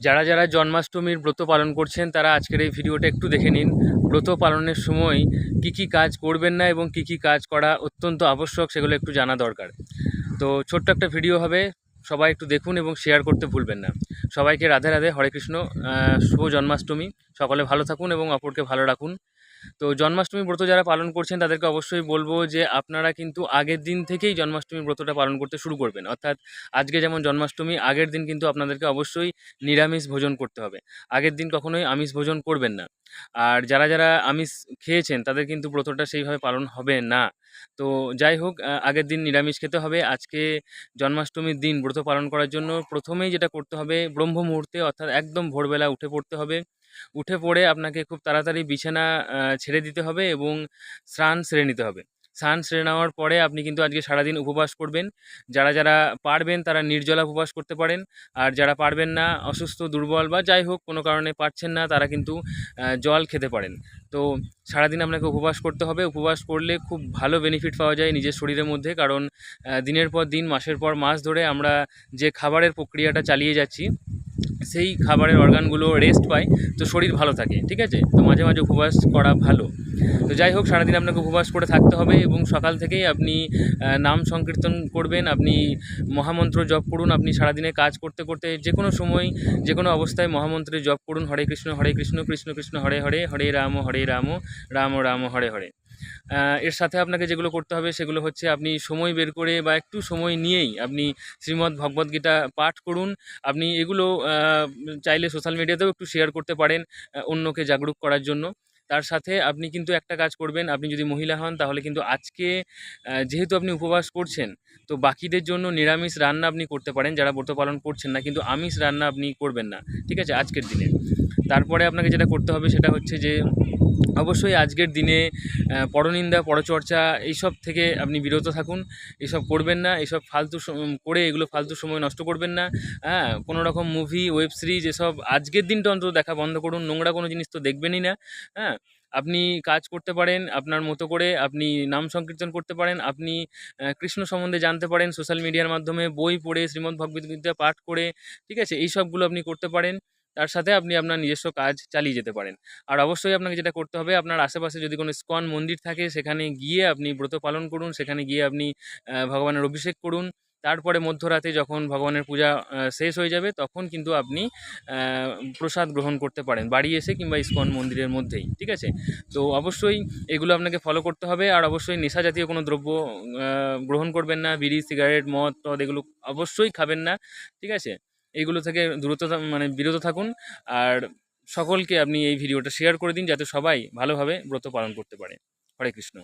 যারা যারা জন্মাষ্টমীর ব্রত পালন করছেন তারা আজকের এই ভিডিওটা একটু দেখে নিন। ব্রত পালনের সময় কি কি কাজ করবেন না এবং কি কি কাজ করা অত্যন্ত আবশ্যক সেগুলো একটু জানা দরকার। তো ছোট্ট একটা ভিডিও হবে, সবাই একটু দেখুন এবং শেয়ার করতে ভুলবেন না। সবাইকে রাধে রাধে, হরে কৃষ্ণ। শুভ জন্মাষ্টমী। সকলে ভালো থাকুন এবং অপরকে ভালো রাখুন। তো জন্মাষ্টমী ব্রত যারা পালন করছেন তাদেরকে অবশ্যই বলবো যে আপনারা কিন্তু আগের দিন থেকেই জন্মাষ্টমী ব্রতটা পালন করতে শুরু করবেন। অর্থাৎ আজকে যেমন জন্মাষ্টমী, আগের দিন কিন্তু আপনাদেরকে অবশ্যই নিরামিষ ভোজন করতে হবে। আগের দিন কখনোই আমিষ ভোজন করবেন না। আর যারা যারা আমিষ খেয়েছেন তাদের কিন্তু ব্রতটা সেইভাবে পালন হবে না। তো যাই হোক, আগের দিন নিরামিষ খেতে হবে। আজকে জন্মাষ্টমীর দিন ব্রত পালন করার জন্য প্রথমেই যেটা করতে হবে, ব্রহ্ম মুহূর্তে অর্থাৎ একদম ভোরবেলা উঠে পড়তে হবে। উঠে পড়ে আপনাকে খুব তাড়াতাড়ি বিছানা ছেড়ে দিতে হবে এবং স্নান সেরে নিতে হবে। স্নান সেরে নেওয়ার পরে আপনি কিন্তু আজকে সারাদিন উপবাস করবেন। যারা যারা পারবেন তারা নির্জলা উপবাস করতে পারেন। আর যারা পারবেন না, অসুস্থ, দুর্বল বা যাই হোক কোনো কারণে পারছেন না, তারা কিন্তু জল খেতে পারেন। তো সারাদিন আপনাকে উপবাস করতে হবে। উপবাস করলে খুব ভালো বেনিফিট পাওয়া যায় নিজের শরীরের মধ্যে, কারণ দিনের পর দিন, মাসের পর মাস ধরে আমরা যে খাবারের প্রক্রিয়াটা চালিয়ে যাচ্ছি সেই খাবারের অর্গানগুলো রেস্ট পায়। তো শরীর ভালো থাকে, ঠিক আছে? তো মাঝে মাঝে উপবাস করা ভালো। তো যাই হোক, সারাদিন আপনাকে উপবাস করে থাকতে হবে এবং সকাল থেকেই আপনি নাম সংকীর্তন করবেন, আপনি মহামন্ত্র জপ করুন। আপনি সারাদিনে কাজ করতে করতে যে কোনো সময়, যে কোনো অবস্থায় মহামন্ত্রে জপ করুন, হরে কৃষ্ণ কৃষ্ণ কৃষ্ণ হরে হরে, হরে রাম রাম রাম হরে হরে। এর সাথে আপনাকে যেগুলো করতে হবে সেগুলো হচ্ছে, আপনি সময় বের করে বা একটু সময় নিয়েই আপনি শ্রীমদ্ ভগবদ্গীতা পাঠ করুন। আপনি এগুলো চাইলে সোশ্যাল মিডিয়াতেও একটু শেয়ার করতে পারেন অন্যকে জাগরুক করার জন্য। তার সাথে আপনি কিন্তু একটা কাজ করবেন, আপনি যদি মহিলা হন তাহলে কিন্তু আজকে যেহেতু আপনি উপবাস করছেন, তো বাকিদের জন্য নিরামিষ রান্না আপনি করতে পারেন যারা ব্রত পালন করছেন না, কিন্তু আমিষ রান্না আপনি করবেন না, ঠিক আছে, আজকের দিনে। তারপরে আপনাকে যেটা করতে হবে সেটা হচ্ছে যে অবশ্যই আজকের দিনে পরনিন্দা, পরচর্চা এইসব থেকে আপনি বিরত থাকুন। এসব করবেন না, এসব করে এগুলো ফালতু সময় নষ্ট করবেন না। হ্যাঁ, কোনো রকম মুভি, ওয়েব সিরিজ এসব আজকের দিনটা অন্তত দেখা বন্ধ করুন। নোংরা কোনো জিনিস তো দেখবেনই না। হ্যাঁ, আপনি কাজ করতে পারেন আপনার মতো করে, আপনি নাম সংকীর্তন করতে পারেন, আপনি কৃষ্ণ সম্বন্ধে জানতে পারেন সোশ্যাল মিডিয়ার মাধ্যমে, বই পড়ে, শ্রীমদ্ ভগবদ্গীতা পাঠ করে, ঠিক আছে? এই সবগুলো আপনি করতে পারেন। তার সাথে আপনি আপনার নিজস্ব কাজ চালিয়ে যেতে পারেন। আর অবশ্যই আপনাকে যেটা করতে হবে, আপনার আশেপাশে যদি কোনো ইস্কন মন্দির থাকে সেখানে গিয়ে আপনি ব্রত পালন করুন। সেখানে গিয়ে আপনি ভগবানের অভিষেক করুন। তারপরে মধ্যরাতে যখন ভগবানের পূজা শেষ হয়ে যাবে তখন কিন্তু আপনি আ প্রসাদ গ্রহণ করতে পারেন বাড়ি এসে কিংবা ইস্কন মন্দিরের মধ্যেই, ঠিক আছে? তো অবশ্যই এগুলো আপনাকে ফলো করতে হবে। আর অবশ্যই নেশা জাতীয় কোনো দ্রব্য আ গ্রহণ করবেন না। বিড়ি, সিগারেট, মদ-টদ এগুলো অবশ্যই খাবেন না, ঠিক আছে? এগুলো থেকে মানে বিরত থাকুন। আর সকলকে আপনি এই ভিডিওটা শেয়ার করে দিন যাতে সবাই ভালোভাবে ব্রত পালন করতে পারে। হরে কৃষ্ণ।